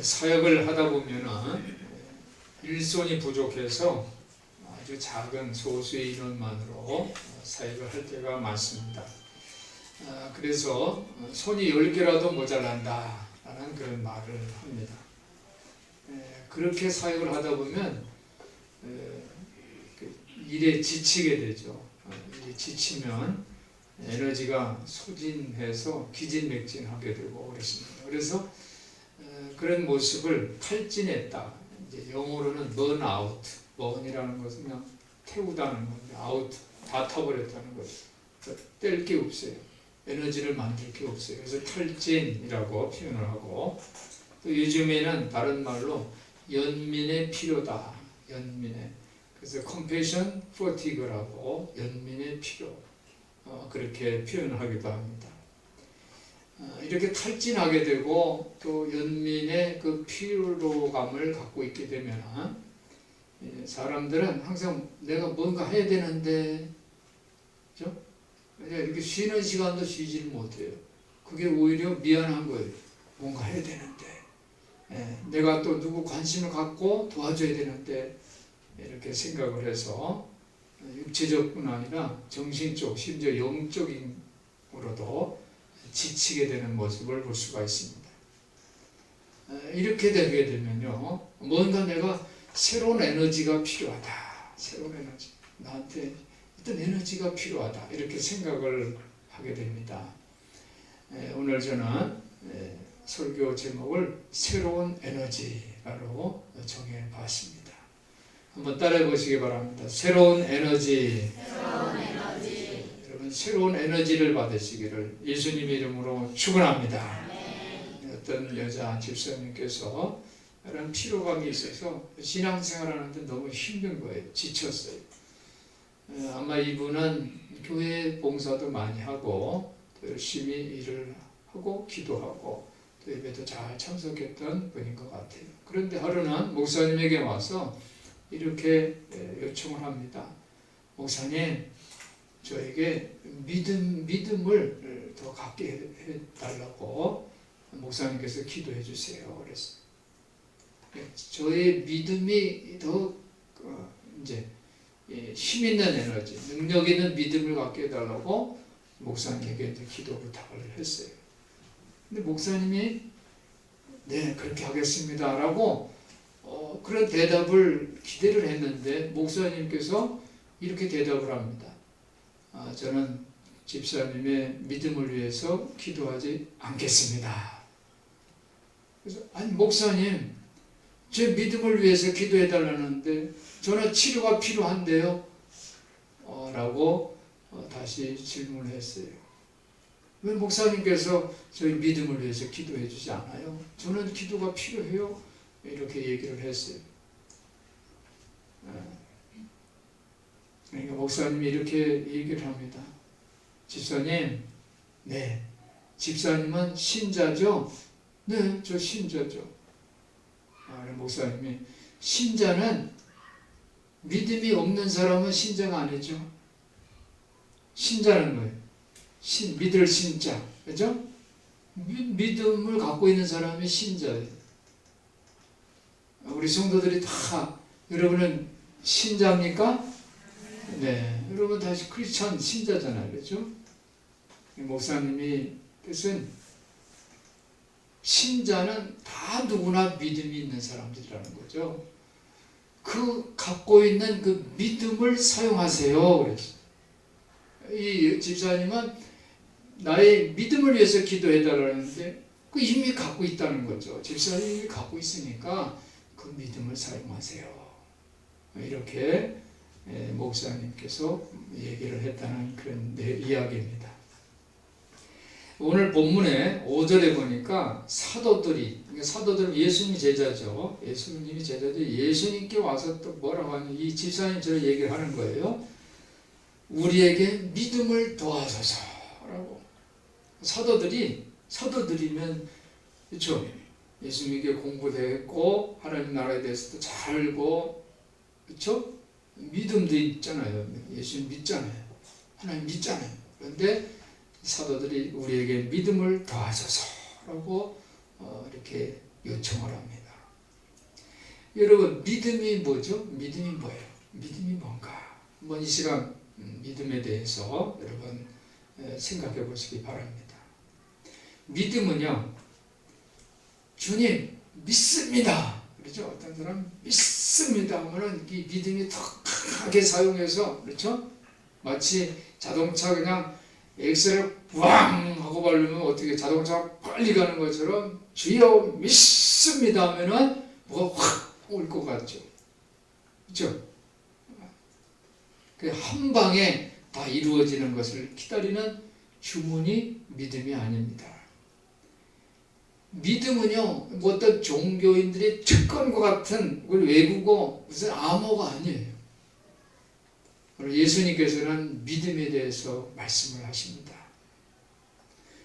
사역을 하다 보면은 일손이 부족해서 아주 작은 소수의 인원만으로 사역을 할 때가 많습니다. 그래서 손이 10개라도 모자란다 라는 그런 말을 합니다. 그렇게 사역을 하다 보면 일에 지치게 되죠. 일에 지치면 에너지가 소진해서 기진맥진하게 되고 그렇습니다. 그래서 그런 모습을 탈진했다. 이제 영어로는 burn out. burn이라는 것은 그냥 태우다는 건데 out 다 타버렸다는 거죠. 뗄 게 없어요. 에너지를 만들 게 없어요. 그래서 탈진이라고 표현을 하고, 또 요즘에는 다른 말로 연민의 필요다. 연민의. 그래서 compassion fatigue라고 연민의 필요. 그렇게 표현을 하기도 합니다. 이렇게 탈진하게 되고 또 연민의 그 피로감을 갖고 있게 되면 사람들은 항상 내가 뭔가 해야 되는데, 그죠? 이렇게 쉬는 시간도 쉬지를 못해요. 그게 오히려 미안한 거예요. 뭔가 해야 되는데, 내가 또 누구 관심을 갖고 도와줘야 되는데, 이렇게 생각을 해서 육체적뿐 아니라 정신적, 심지어 영적으로도 지치게 되는 모습을 볼 수가 있습니다. 이렇게 되게 되면요, 뭔가 내가 새로운 에너지가 필요하다. 새로운 에너지. 나한테 어떤 에너지가 필요하다. 이렇게 생각을 하게 됩니다. 오늘 저는 설교 제목을 새로운 에너지라고 정해봤습니다. 한번 따라해 보시기 바랍니다. 새로운 에너지. 여러분, 새로운 에너지를 받으시기를 예수님의 이름으로 축원합니다. 어떤 여자 집사님께서 이런 피로감이 있어서 신앙생활하는데 너무 힘든 거예요. 지쳤어요. 아마 이분은 교회 봉사도 많이 하고 또 열심히 일을 하고 기도하고 또 예배도 잘 참석했던 분인 것 같아요. 그런데 하루는 목사님에게 와서 이렇게 요청을 합니다. 목사님, 저에게 믿음을 더 갖게 해달라고 목사님께서 기도해 주세요. 그랬어요. 저의 믿음이 더 이제 힘 있는 에너지, 능력 있는 믿음을 갖게 해달라고 목사님에게 이제 기도 부탁을 했어요. 근데 목사님이 네, 그렇게 하겠습니다라고 그런 대답을 기대를 했는데 목사님께서 이렇게 대답을 합니다. 저는 집사님의 믿음을 위해서 기도하지 않겠습니다. 그래서 아니 목사님, 제 믿음을 위해서 기도해 달라는데 저는 치료가 필요한데요? 라고 다시 질문을 했어요. 왜 목사님께서 저희 믿음을 위해서 기도해 주지 않아요? 저는 기도가 필요해요. 이렇게 얘기를 했어요. 그러니까 목사님이 이렇게 얘기를 합니다. 집사님, 네, 집사님은 신자죠? 네, 저 신자죠. 목사님이 신자는 믿음이 없는 사람은 신자가 아니죠. 신자는 뭐예요? 믿을 신자, 그죠? 믿음을 갖고 있는 사람이 신자예요. 우리 성도들이 다 여러분은 신자입니까? 네, 여러분 다시 크리스천 신자잖아요, 그렇죠? 목사님이 뜻은 신자는 다 누구나 믿음이 있는 사람들이라는 거죠. 그 갖고 있는 그 믿음을 사용하세요. 그랬어요. 이 집사님은 나의 믿음을 위해서 기도해달라는데 그 이미 갖고 있다는 거죠. 집사님이 갖고 있으니까 그 믿음을 사용하세요. 이렇게 목사님께서 얘기를 했다는 그런 이야기입니다. 오늘 본문에 5절에 보니까 사도들은 예수님이 제자죠. 예수님이 제자들이 예수님께 와서 또 뭐라고 하냐, 이 집사님처럼 얘기를 하는 거예요. 우리에게 믿음을 도와소서라고. 사도들이면 그렇죠. 예수님에게 공부도 했고 하나님 나라에 대해서도 잘 알고, 그렇죠? 믿음도 있잖아요. 예수님 믿잖아요. 하나님 믿잖아요. 그런데 사도들이 우리에게 믿음을 더하소서라고 이렇게 요청을 합니다. 여러분, 믿음이 뭐죠? 믿음이 뭐예요? 믿음이 뭔가? 한번 이 시간 믿음에 대해서 여러분 생각해 보시기 바랍니다. 믿음은요, 주님 믿습니다. 그렇죠? 어떤 사람 믿습니다 하면은 이 믿음이 더 강하게 사용해서, 그렇죠? 마치 자동차 그냥 엑셀을 왕 하고 바르면 어떻게 자동차가 빨리 가는 것처럼 주여 믿습니다 하면은 뭐가 확 올 것 같죠. 그렇죠? 그 한 방에 다 이루어지는 것을 기다리는 주문이 믿음이 아닙니다. 믿음은요, 뭐 어떤 종교인들이 특권과 같은 외국어 무슨 암호가 아니에요. 예수님께서는 믿음에 대해서 말씀을 하십니다.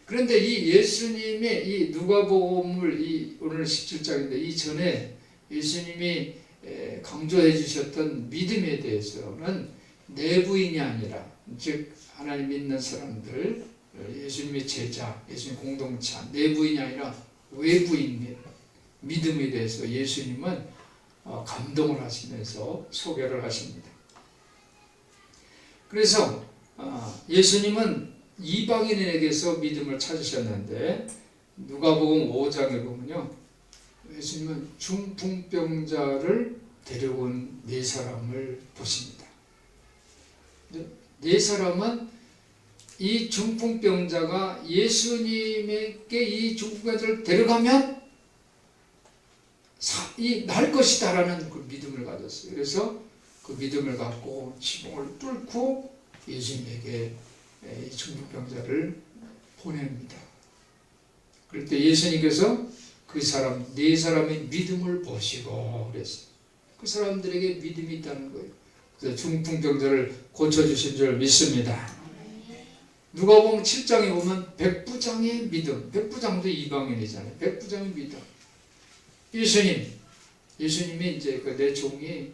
그런데 이 예수님의 이 누가복음을 오늘 17장인데 이전에 예수님이 강조해 주셨던 믿음에 대해서는 내부인이 아니라, 즉 하나님 믿는 사람들, 예수님의 제자, 예수님 공동체 내부인이 아니라 외부인 믿음에 대해서 예수님은 감동을 하시면서 소개를 하십니다. 그래서 예수님은 이방인에게서 믿음을 찾으셨는데 누가복음 5장에 보면요, 예수님은 중풍병자를 데려온 네 사람을 보십니다. 네 사람은 이 중풍병자가 예수님에게 이 중풍병자를 데려가면 날 것이다 라는 그 믿음을 가졌어요. 그래서 그 믿음을 갖고 지붕을 뚫고 예수님에게 이 중풍병자를 보냅니다. 그럴 때 예수님께서 그 사람, 네 사람의 믿음을 보시고 그랬어요. 그 사람들에게 믿음이 있다는 거예요. 그래서 중풍병자를 고쳐주신 줄 믿습니다. 누가복음 7장에 보면 백부장의 믿음, 백부장도 이방인이잖아요. 백부장의 믿음. 예수님이 이제 내 종이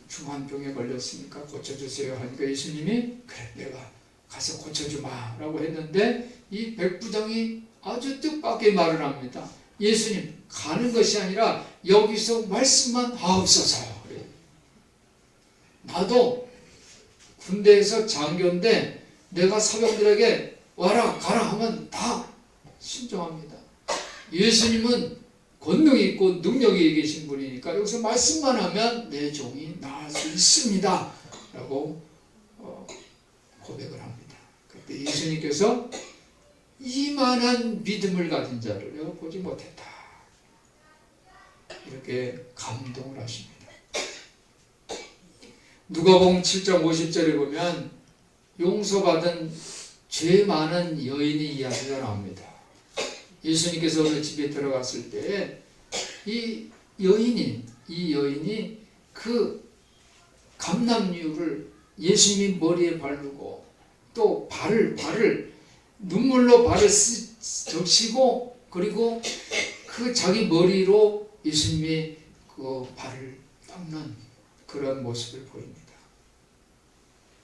중환병에 걸렸으니까 고쳐주세요 하니까 예수님이 그래 내가 가서 고쳐주마 라고 했는데 이 백부장이 아주 뜻밖의 말을 합니다. 예수님 가는 것이 아니라 여기서 말씀만 하옵소서. 그래요. 나도 군대에서 장교인데 내가 사병들에게 와라 가라 하면 다 순종합니다. 예수님은 권능이 있고 능력이 계신 분이니까 여기서 말씀만 하면 내 종이 나을 수 있습니다 라고 고백을 합니다. 그때 예수님께서 이만한 믿음을 가진 자를 내가 보지 못했다 이렇게 감동을 하십니다. 누가복음 7장 50절에 보면 용서받은 죄 많은 여인의 이야기가 나옵니다. 예수님께서 어느 집에 들어갔을 때 이 여인이 그 감람유를 예수님이 머리에 바르고 또 발을 눈물로 발을 적시고 그리고 그 자기 머리로 예수님이 그 발을 닦는 그런 모습을 보입니다.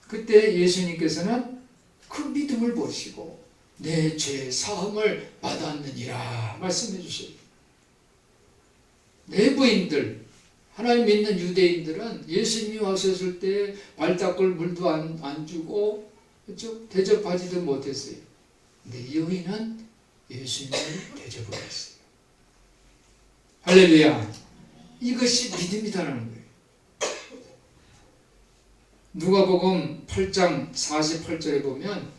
그때 예수님께서는 그 믿음을 보시고 내 죄 사함을 받았느니라 말씀해 주십니다. 내부인들, 하나님 믿는 유대인들은 예수님이 와셨을 때 발 닦을 물도 안 주고 그렇죠? 대접하지도 못했어요. 근데 이 여인은 예수님을 대접을 했어요. 할렐루야. 이것이 믿음이다라는 거예요. 누가복음 8장 48절에 보면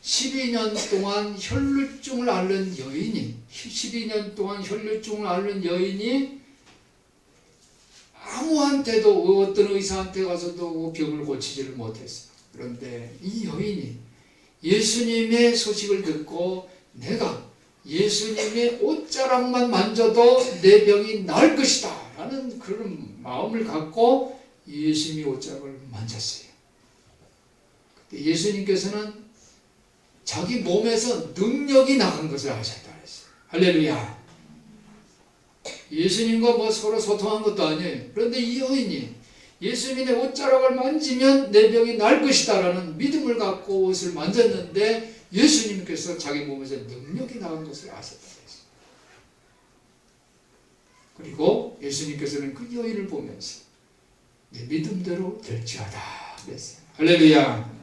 12년 동안 혈루증을 앓는 여인이 12년 동안 혈루증을 앓는 여인이 아무한테도 어떤 의사한테 가서도 병을 고치지를 못했어요. 그런데 이 여인이 예수님의 소식을 듣고 내가 예수님의 옷자락만 만져도 내 병이 나을 것이다 라는 그런 마음을 갖고 예수님의 옷자락을 만졌어요. 그때 예수님께서는 자기 몸에서 능력이 나간 것을 아셨다 그랬어요. 할렐루야. 예수님과 뭐 서로 소통한 것도 아니에요. 그런데 이 여인이 예수님의 옷자락을 만지면 내 병이 날 것이다 라는 믿음을 갖고 옷을 만졌는데 예수님께서 자기 몸에서 능력이 나간 것을 아셨다 그랬어요. 그리고 예수님께서는 그 여인을 보면서 내 믿음대로 될지어다 그랬어요. 할렐루야.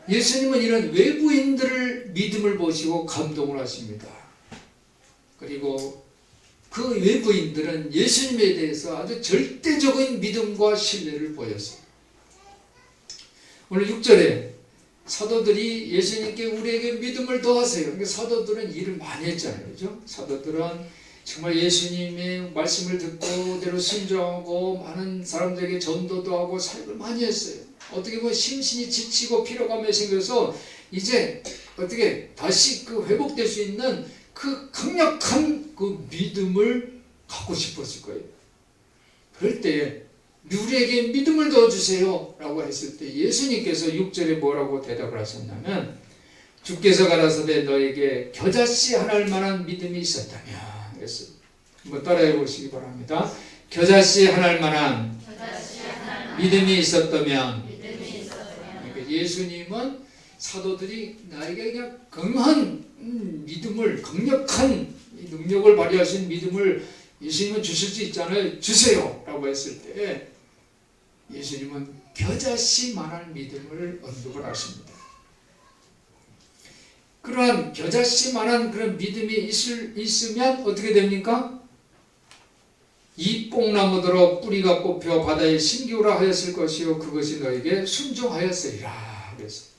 예수님은 이런 외부인들을 믿음을 보시고 감동을 하십니다. 그리고 그 외부인들은 예수님에 대해서 아주 절대적인 믿음과 신뢰를 보였어요. 오늘 6절에 사도들이 예수님께 우리에게 믿음을 더하세요. 그러니까 사도들은 일을 많이 했잖아요. 그렇죠? 사도들은 정말 예수님의 말씀을 듣고 그대로 순종하고 많은 사람들에게 전도도 하고 사역을 많이 했어요. 어떻게 보면 심신이 지치고 피로감에 생겨서 이제 어떻게 다시 그 회복될 수 있는 그 강력한 그 믿음을 갖고 싶었을 거예요. 그럴 때 우리에게 믿음을 넣어주세요 라고 했을 때 예수님께서 6절에 뭐라고 대답을 하셨냐면 주께서 가라사대 너에게 겨자씨 하나일 만한 믿음이 있었다면 그랬어요. 한번 따라해 보시기 바랍니다. 겨자씨 하나일 만한 믿음이 있었다면 그러니까 예수님은 사도들이 나에게 그냥 강한 믿음을 강력한 능력을 발휘하신 믿음을 예수님은 주실 수 있잖아요. 주세요 라고 했을 때 예수님은 겨자씨만한 믿음을 언급을 하십니다. 그러한 겨자씨만한 그런 믿음이 있으면 어떻게 됩니까? 이 뽕나무더러 뿌리가 뽑혀 바다에 심기우라 하였을 것이요 그것이 너에게 순종하였으리라 그랬어요.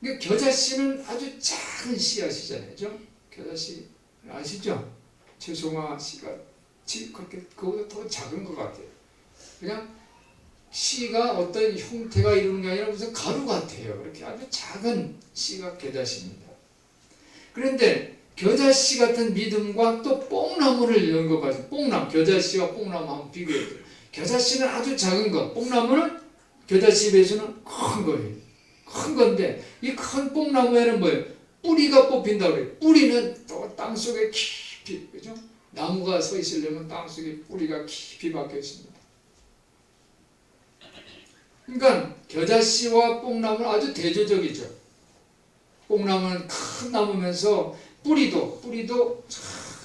그러니까 겨자씨는 아주 작은 씨앗이잖아요. 그죠? 겨자씨 아시죠? 최송화 씨가 그렇게 그보다 더 작은 것 같아요. 그냥 씨가 어떤 형태가 이루는 게 아니라 무슨 가루 같아요. 그렇게 아주 작은 씨가 겨자씨입니다. 그런데 겨자씨 같은 믿음과 또 뽕나무를 연결해서 뽕나무, 겨자씨와 뽕나무 한번 비교해요. 겨자씨는 아주 작은 것, 뽕나무는 겨자씨에 비해서는 큰 거예요. 큰 건데 이 큰 뽕나무에는 뭐예요? 뿌리가 뽑힌다고 그래요. 뿌리는 또 땅속에 깊이, 그죠? 나무가 서 있으려면 땅속에 뿌리가 깊이 박혀 있습니다. 그러니까 겨자씨와 뽕나무는 아주 대조적이죠. 뽕나무는 큰 나무면서 뿌리도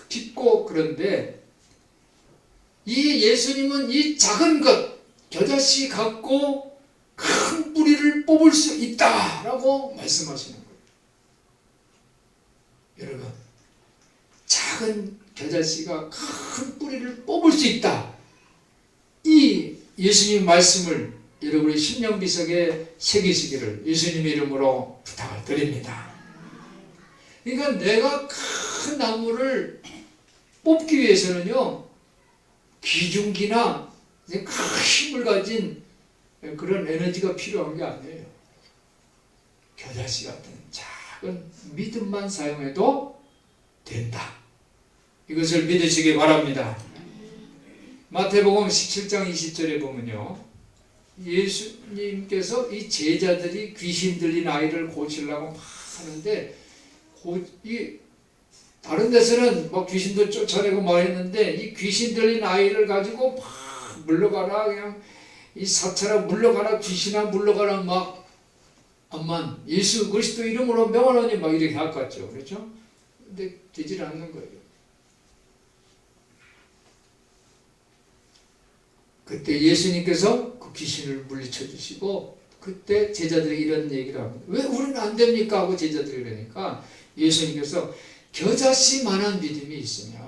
깊고 그런데 이 예수님은 이 작은 것 겨자씨 갖고 큰 뿌리를 뽑을 수 있다라고 말씀하시는 거예요. 여러분 작은 겨자씨가 큰 뿌리를 뽑을 수 있다. 이 예수님 말씀을 여러분의 심령비석에 새기시기를 예수님의 이름으로 부탁을 드립니다. 그러니까 내가 큰 나무를 뽑기 위해서는요 기중기나 큰 힘을 가진 그런 에너지가 필요한 게 아니에요. 겨자씨 같은 작은 믿음만 사용해도 된다. 이것을 믿으시기 바랍니다. 마태복음 17장 20절에 보면요 예수님께서 이 제자들이 귀신 들린 아이를 고치려고 막 하는데 다른 데서는 뭐 귀신도 쫓아내고 막 했는데 이 귀신 들린 아이를 가지고 막 물러가라 그냥 이 사체라 물러가라 귀신아 물러가라 막 암만 예수 그리스도 이름으로 명하노니 막 이렇게 할것같죠. 그렇죠? 근데 되질 않는 거예요. 그때 예수님께서 그 귀신을 물리쳐 주시고 그때 제자들이 이런 얘기를 합니다. 왜 우리는 안 됩니까? 하고 제자들이 그러니까 예수님께서 겨자씨만한 믿음이 있으면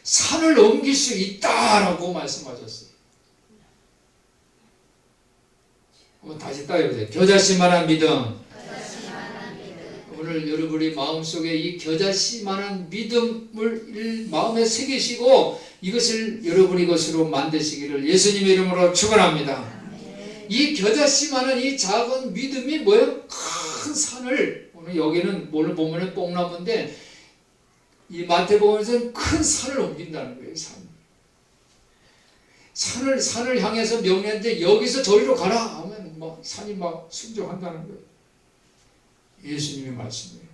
산을 옮길 수 있다라고 말씀하셨어요. 한번 다시 따라해보세요. 겨자씨만한 믿음. 오늘 여러분의 마음속에 이 겨자씨만한 믿음을 마음에 새기시고 이것을 여러분의 것으로 만드시기를 예수님의 이름으로 축원합니다. 이 겨자씨만한 이 작은 믿음이 뭐예요? 큰 산을 오늘 여기는 오늘 보면은 뽕나무인데 이 마태복음에서는 큰 산을 옮긴다는 거예요. 산을 향해서 명령했는데 여기서 저리로 가라 하면 막 산이 막 순종한다는 거예요. 예수님의 말씀이에요.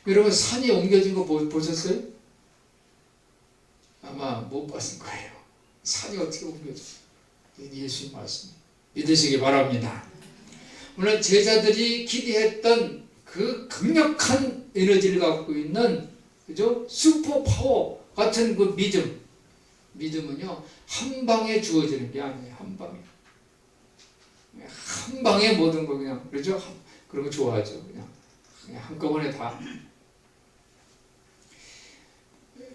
여러분 산이 옮겨진 거 보셨어요? 아마 못 봤을 거예요. 산이 어떻게 옮겨져? 예수님 말씀 믿으시기 바랍니다. 오늘 제자들이 기대했던 그 강력한 에너지를 갖고 있는, 그죠? 슈퍼 파워 같은 그 믿음은요, 한 방에 주어지는 게 아니에요. 한 방에. 한 방에 모든 거 그냥, 그렇죠? 그런 거 좋아하죠. 그냥 한꺼번에 다.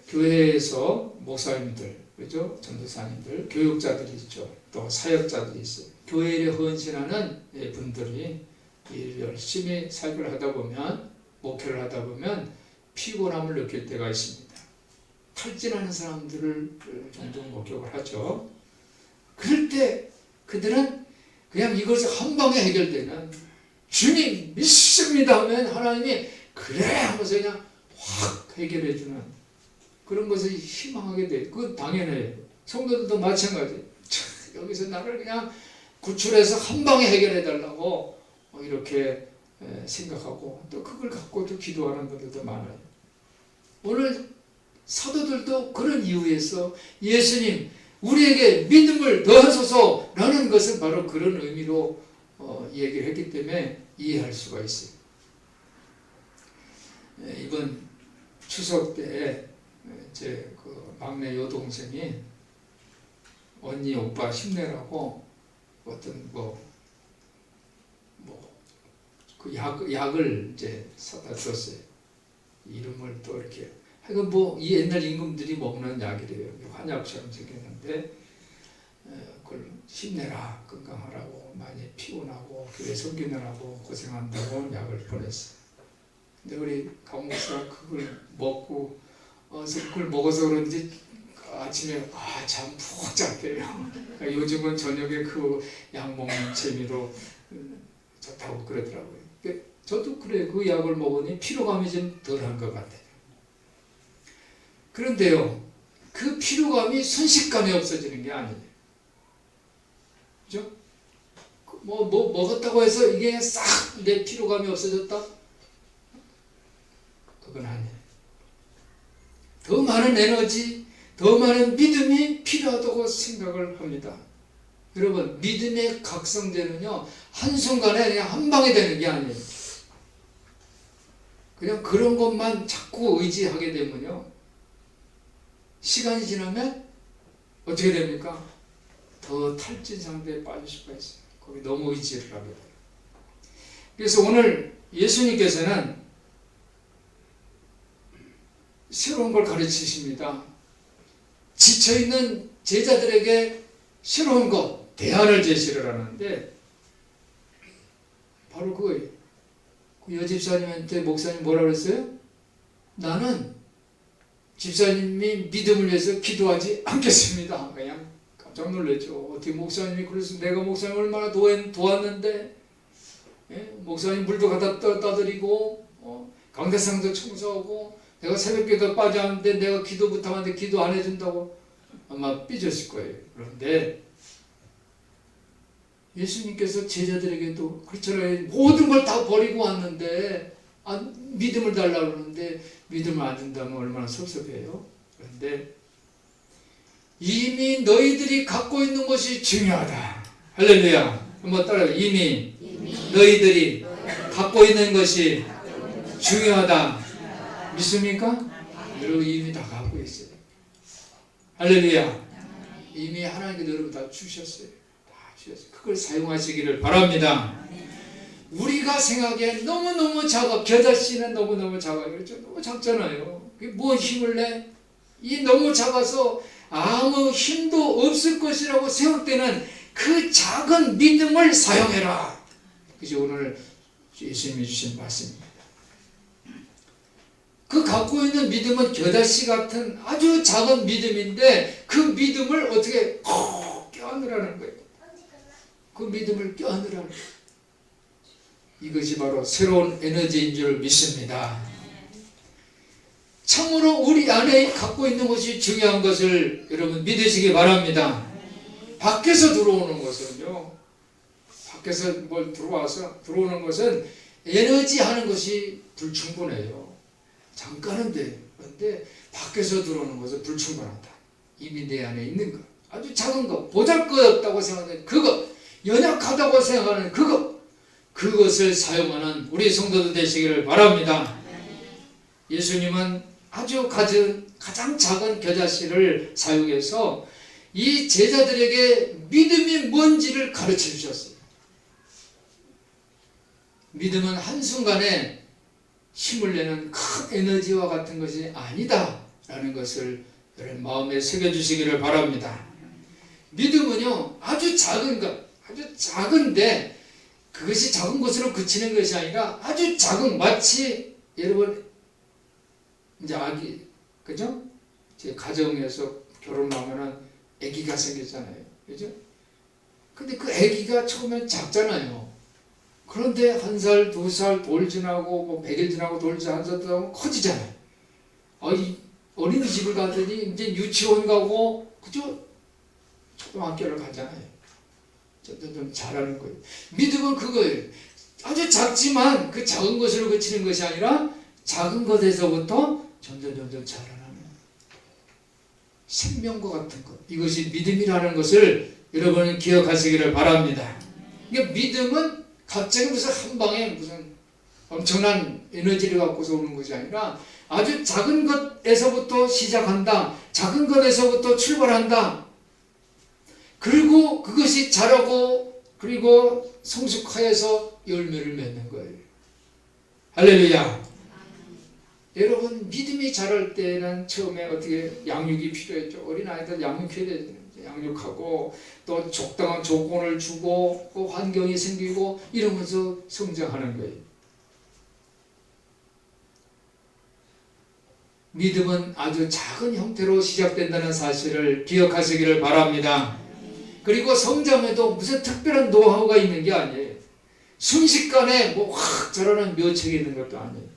교회에서 목사님들, 그죠? 전도사님들, 교육자들이 있죠. 또 사역자들이 있어요. 교회에 헌신하는 분들이 열심히 사역을 하다 보면, 목회를 하다 보면 피곤함을 느낄 때가 있습니다. 탈진하는 사람들을 종종 목격을 하죠. 그럴 때 그들은 그냥 이것을 한 방에 해결되는, 주님 믿습니다 하면 하나님이 그래 하면서 그냥 확 해결해 주는 그런 것을 희망하게 돼요. 그건 당연해요. 성도들도 마찬가지예요. 여기서 나를 그냥 구출해서 한 방에 해결해 달라고 이렇게 생각하고, 또 그걸 갖고도 기도하는 분들도 많아요. 오늘 사도들도 그런 이유에서 예수님 우리에게 믿음을 더하소서라는 것은 바로 그런 의미로 얘기를 했기 때문에 이해할 수가 있어요. 이번 추석 때 제 그 막내 여동생이 언니 오빠 힘내라고 어떤 그 약을 이제 사다 줬어요. 이름을 또 이렇게 하여간 이 옛날 임금들이 먹는 약이래요. 한약처럼 생겼는데 그걸 힘내라, 건강하라고, 많이 피곤하고 교회 섬기느라고 고생한다고 약을 보냈어요. 근데 우리 강목사가 그걸 먹고 그걸 먹어서 그런지 아침에 잠 푹 잤대요. 요즘은 저녁에 그 약 먹는 재미로 좋다고 그러더라고요. 저도 그래, 그 약을 먹으니 피로감이 좀 덜한 것 같아요. 그런데요, 그 피로감이 순식간에 없어지는 게 아니에요. 그죠? 먹었다고 해서 이게 싹 내 피로감이 없어졌다? 그건 아니에요. 더 많은 에너지, 더 많은 믿음이 필요하다고 생각을 합니다. 여러분, 믿음의 각성제는요, 한순간에 그냥 한 방에 되는 게 아니에요. 그냥 그런 것만 자꾸 의지하게 되면요, 시간이 지나면 어떻게 됩니까? 더 탈진 상태에 빠질 수가 있어요. 거기 너무 의지를 하게 돼요. 그래서 오늘 예수님께서는 새로운 걸 가르치십니다. 지쳐있는 제자들에게 새로운 것, 대안을 제시를 하는데 바로 그거예요. 그 여집사님한테 목사님 뭐라 그랬어요? 나는 집사님이 믿음을 위해서 기도하지 않겠습니다. 그냥 깜짝 놀랐죠. 어떻게 목사님이 그래서 내가 목사님 얼마나 도왔는데, 목사님 물도 갖다 떠드리고 강대상도 청소하고 내가 새벽기도 빠졌는데 내가 기도 부탁하는데 기도 안 해준다고 아마 삐졌을 거예요. 그런데 예수님께서 제자들에게도 그렇잖아요. 모든 걸 다 버리고 왔는데 믿음을 달라고 그러는데 믿음을 안 준다면 얼마나 섭섭해요. 그런데 이미 너희들이 갖고 있는 것이 중요하다. 할렐루야. 한번 따라해요. 이미 너희들이 갖고 있는 것이 중요하다. 믿습니까? 여러분 이미 다 갖고 있어요. 할렐루야. 이미 하나님께서 여러분 다 주셨어요. 다 주셨어요. 그걸 사용하시기를 바랍니다. 우리가 생각에 너무너무 작아. 겨자씨는 너무너무 작아요. 그렇죠? 너무 작잖아요. 그게 뭔 힘을 내? 이 너무 작아서 아무 힘도 없을 것이라고 생각되는 그 작은 믿음을 사용해라. 그게 오늘 예수님이 주신 말씀입니다. 그 갖고 있는 믿음은 겨자씨 같은 아주 작은 믿음인데 그 믿음을 어떻게 껴안으라는 거예요. 그 믿음을 껴안으라는 거예요. 이것이 바로 새로운 에너지인 줄 믿습니다. 참으로 우리 안에 갖고 있는 것이 중요한 것을 여러분 믿으시기 바랍니다. 밖에서 들어오는 것은요, 밖에서 뭘 들어오는 것은 에너지 하는 것이 불충분해요. 잠깐은 돼요. 그런데 밖에서 들어오는 것은 불충분하다. 이미 내 안에 있는 것, 아주 작은 것, 보잘것없다고 생각하는 그것, 연약하다고 생각하는 그것, 그것을 사용하는 우리 성도들 되시기를 바랍니다. 예수님은 아주 가장 작은 겨자씨를 사용해서 이 제자들에게 믿음이 뭔지를 가르쳐 주셨어요. 믿음은 한순간에 힘을 내는 큰 에너지와 같은 것이 아니다 라는 것을 여러분 마음에 새겨주시기를 바랍니다. 믿음은요, 아주 작은 것, 아주 작은데 그것이 작은 것으로 그치는 것이 아니라 아주 작은, 마치 여러분 이제 아기, 그죠? 제 가정에서 결혼하면은 아기가 생겼잖아요, 그죠? 근데 그 아기가 처음엔 작잖아요. 그런데 1살, 2살 돌 지나고 뭐 100일 지나고 돌 지나고 1살 지나고 커지잖아요. 어린이집을 가더니 이제 유치원 가고, 그죠? 초등학교를 가잖아요. 좀 잘하는 거예요. 믿음은 그거예요. 아주 작지만 그 작은 것으로 그치는 것이 아니라 작은 것에서부터 점점 자라나는 생명과 같은 것. 이것이 믿음이라는 것을 여러분은 기억하시기를 바랍니다. 그러니까 믿음은 갑자기 무슨 한 방에 무슨 엄청난 에너지를 갖고서 오는 것이 아니라 아주 작은 것에서부터 시작한다. 작은 것에서부터 출발한다. 그리고 그것이 자라고 그리고 성숙하여서 열매를 맺는 거예요. 할렐루야. 여러분, 믿음이 자랄 때는 처음에 어떻게 양육이 필요했죠. 어린아이들 양육해야 되잖아요. 양육하고 또 적당한 조건을 주고 그 환경이 생기고 이러면서 성장하는 거예요. 믿음은 아주 작은 형태로 시작된다는 사실을 기억하시기를 바랍니다. 그리고 성장에도 무슨 특별한 노하우가 있는 게 아니에요. 순식간에 뭐 확 자라는 묘책이 있는 것도 아니에요.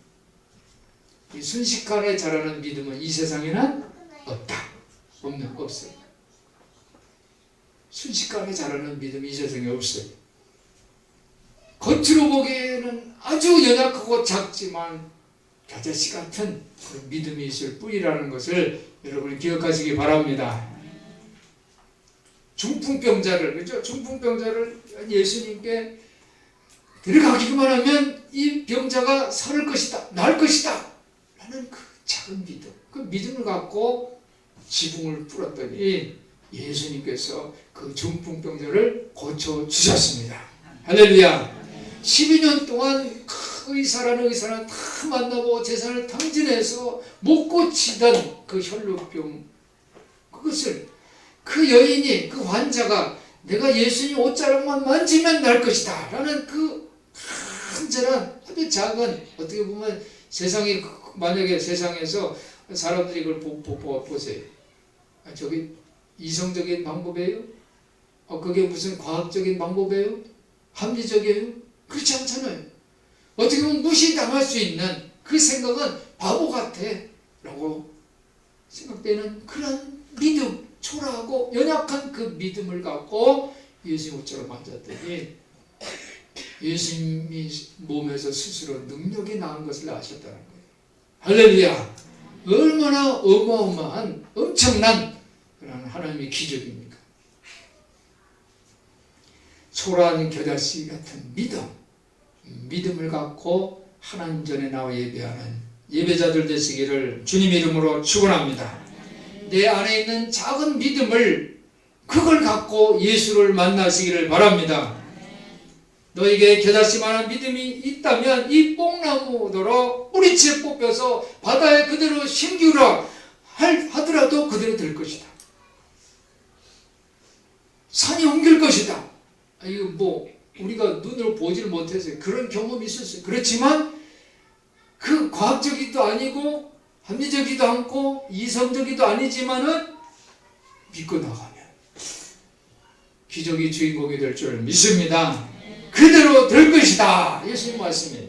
이 순식간에 자라는 믿음은 이 세상에는 없다. 없어요. 순식간에 자라는 믿음이 이 세상에 없어요. 겉으로 보기에는 아주 연약하고 작지만 겨자씨 같은 그런 믿음이 있을 뿐이라는 것을 여러분이 기억하시기 바랍니다. 중풍병자를, 그죠? 중풍병자를 예수님께 데려가기만 하면 이 병자가 살 것이다, 나을 것이다 라는 그 작은 믿음, 그 믿음을 갖고 지붕을 뚫었더니 예수님께서 그 중풍병자를 고쳐주셨습니다. 할렐루야. 12년 동안 그 의사라는 다 만나고 재산을 탕진해서 못 고치던 그 혈루병, 그것을 그 여인이, 그 환자가 내가 예수님 옷자락만 만지면 날 것이다 라는 그 간절한 아주 작은, 어떻게 보면 세상에, 만약에 세상에서 사람들이 그걸 보세요. 저기 이성적인 방법이에요? 그게 무슨 과학적인 방법이에요? 합리적이에요? 그렇지 않잖아요. 어떻게 보면 무시당할 수 있는 그 생각은 바보 같아 라고 생각되는 그런 믿음, 초라하고 연약한 그 믿음을 갖고 예수님 옷자락 만졌더니 예수님이 몸에서 스스로 능력이 나은 것을 아셨다는 거예요. 할렐루야. 얼마나 어마어마한 엄청난 그런 하나님의 기적입니까? 초라한 겨자씨 같은 믿음을 갖고 하나님 전에 나와 예배하는 예배자들 되시기를 주님 이름으로 축원합니다. 내 안에 있는 작은 믿음을, 그걸 갖고 예수를 만나시기를 바랍니다. 너에게 겨자씨만한 믿음이 있다면 이 뽕나무더러 뿌리째 뽑혀서 바다에 그대로 심기우라 하더라도 그대로 될 것이다. 산이 옮길 것이다. 이거 뭐 우리가 눈으로 보지를 못해서 그런 경험이 있었어요. 그렇지만 그 과학적이도 아니고 합리적이도 않고 이성적이도 아니지만은 믿고 나가면 기적의 주인공이 될 줄 믿습니다. 그대로 될 것이다. 예수님 말씀이에요.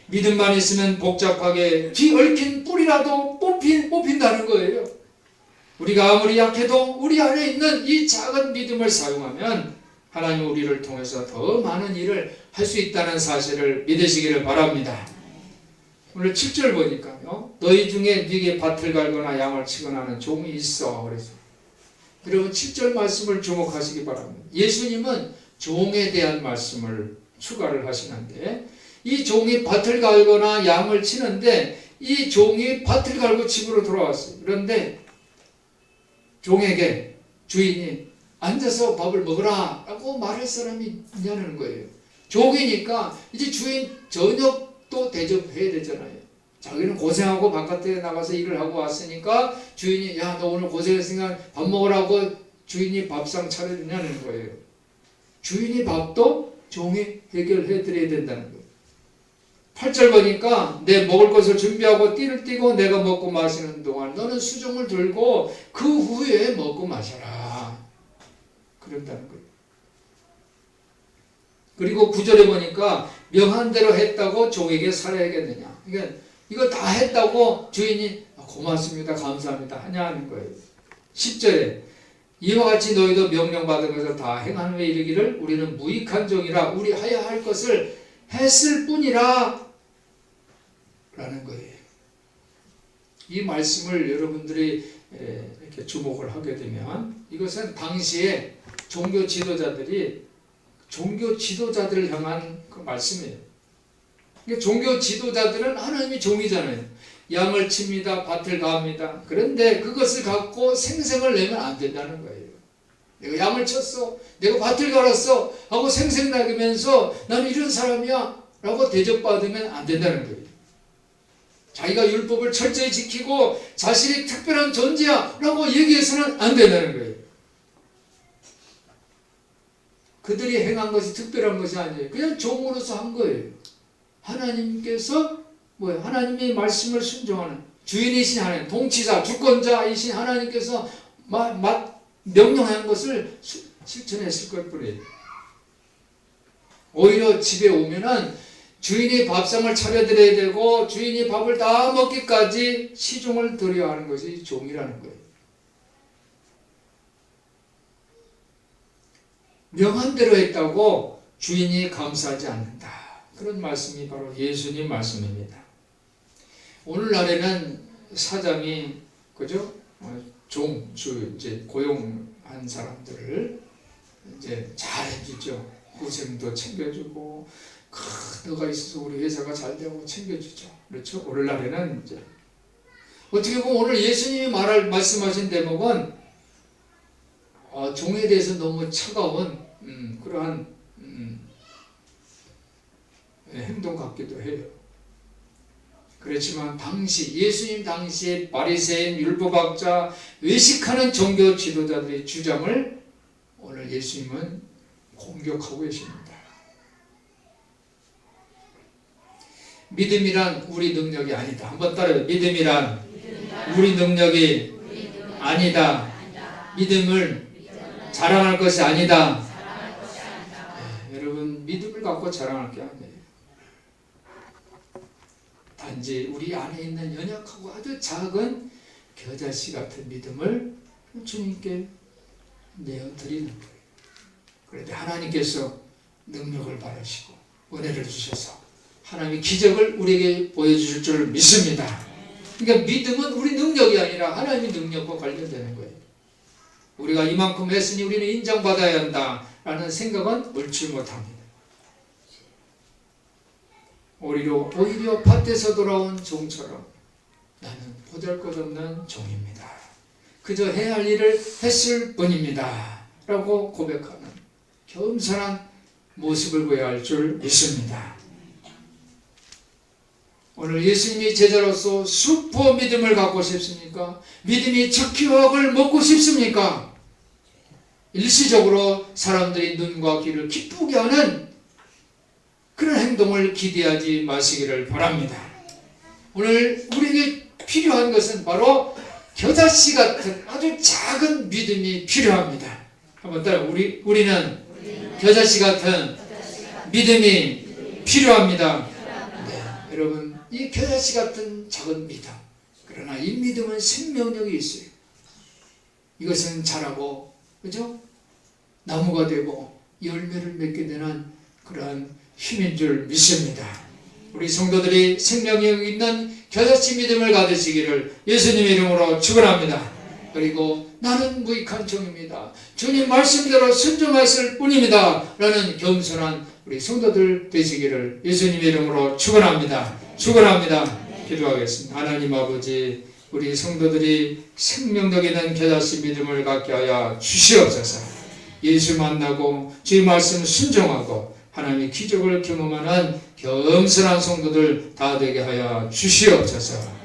믿음만 있으면 복잡하게 뒤얽힌 뿌리라도 뽑힌다는 거예요. 우리가 아무리 약해도 우리 안에 있는 이 작은 믿음을 사용하면 하나님 우리를 통해서 더 많은 일을 할 수 있다는 사실을 믿으시기를 바랍니다. 오늘 7절 보니까요. 너희 중에 네게 밭을 갈거나 양을 치거나 하는 종이 있어. 그래서 여러분 7절 말씀을 주목하시기 바랍니다. 예수님은 종에 대한 말씀을 추가를 하시는데, 이 종이 밭을 갈거나 양을 치는데 이 종이 밭을 갈고 집으로 돌아왔어요. 그런데 종에게 주인이 앉아서 밥을 먹으라 라고 말할 사람이 있냐는 거예요. 종이니까 이제 주인 저녁도 대접해야 되잖아요. 자기는 고생하고 바깥에 나가서 일을 하고 왔으니까 주인이 야, 너 오늘 고생했으니까 밥 먹으라고 주인이 밥상 차려주냐는 거예요. 주인이 밥도 종이 해결해 드려야 된다는 거예요. 8절 보니까 내 먹을 것을 준비하고 띠를 띠고 내가 먹고 마시는 동안 너는 수종을 들고 그 후에 먹고 마셔라. 그런다는 거예요. 그리고 9절에 보니까 명한 대로 했다고 종에게 살아야겠느냐. 그러니까 이거 다 했다고 주인이 고맙습니다, 감사합니다 하냐는 거예요. 10절에 이와 같이 너희도 명령받은 것을 다 행한 후에 이르기를 우리는 무익한 종이라 우리 하야 할 것을 했을 뿐이라 라는 거예요. 이 말씀을 여러분들이 이렇게 주목을 하게 되면 이것은 당시에 종교 지도자들을 향한 그 말씀이에요. 그러니까 종교 지도자들은 하나님이 종이잖아요. 양을 칩니다. 밭을 갑니다. 그런데 그것을 갖고 생색을 내면 안 된다는 거예요. 내가 양을 쳤어, 내가 밭을 갈았어 하고 생색나면서 나는 이런 사람이야 라고 대접받으면 안 된다는 거예요. 자기가 율법을 철저히 지키고 자신이 특별한 존재야 라고 얘기해서는 안 된다는 거예요. 그들이 행한 것이 특별한 것이 아니에요. 그냥 종으로서 한 거예요. 하나님께서 하나님의 말씀을 순종하는 주인이신 하나님, 통치자, 주권자이신 하나님께서 명령한 것을 실천했을 것 뿐이에요. 오히려 집에 오면은 주인이 밥상을 차려드려야 되고 주인이 밥을 다 먹기까지 시종을 드려야 하는 것이 종이라는 거예요. 명한 대로 했다고 주인이 감사하지 않는다. 그런 말씀이 바로 예수님 말씀입니다. 오늘날에는 사장이 그죠? 이제 고용한 사람들을 이제 잘 해주죠. 고생도 챙겨주고, 너가 있어서 우리 회사가 잘 되고 챙겨주죠. 그렇죠? 오늘날에는 이제 어떻게 보면 오늘 예수님이 말씀하신 대목은 종에 대해서 너무 차가운 그러한 행동 같기도 해요. 그렇지만 예수님 당시에 바리새인, 율법학자, 의식하는 종교 지도자들의 주장을 오늘 예수님은 공격하고 계십니다. 믿음이란 우리 능력이 아니다. 한번 따라해요. 믿음이란 우리 능력이 아니다. 믿음을 자랑할 것이 아니다. 여러분, 믿음을 갖고 자랑할 게 아니에요. 단지 우리 안에 있는 연약하고 아주 작은 겨자씨 같은 믿음을 주님께 내어드리는 거예요. 그런데 하나님께서 능력을 바라시고 은혜를 주셔서 하나님의 기적을 우리에게 보여주실 줄 믿습니다. 그러니까 믿음은 우리 능력이 아니라 하나님의 능력과 관련되는 거예요. 우리가 이만큼 했으니 우리는 인정받아야 한다라는 생각은 옳지 못합니다. 오히려 밭에서 돌아온 종처럼 나는 보잘것없는 종입니다. 그저 해야 할 일을 했을 뿐입니다. 라고 고백하는 겸손한 모습을 보여야 할 줄 믿습니다. 오늘 예수님이 제자로서 슈퍼 믿음을 갖고 싶습니까? 믿음이 척기화학을 먹고 싶습니까? 일시적으로 사람들의 눈과 귀를 기쁘게 하는 그런 행동을 기대하지 마시기를 바랍니다. 오늘 우리에게 필요한 것은 바로 겨자씨 같은 아주 작은 믿음이 필요합니다. 한번 따라 우리는 겨자씨 같은 믿음이 필요합니다. 네, 여러분, 이 겨자씨 같은 작은 믿음, 그러나 이 믿음은 생명력이 있어요. 이것은 자라고 그죠? 나무가 되고 열매를 맺게 되는 그러한 힘인 줄 믿습니다. 우리 성도들이 생명력 있는 겨자씨 믿음을 가지시기를 예수님의 이름으로 축원합니다. 그리고 나는 무익한 종입니다. 주님 말씀대로 순종했을 뿐입니다. 라는 겸손한 우리 성도들 되시기를 예수님의 이름으로 축원합니다. 축원합니다. 기도하겠습니다. 하나님 아버지, 우리 성도들이 생명력 있는 겨자씨 믿음을 갖게 하여 주시옵소서. 예수 만나고 주의 말씀 순종하고 하나님의 기적을 경험하는 겸손한 성도들 다 되게 하여 주시옵소서.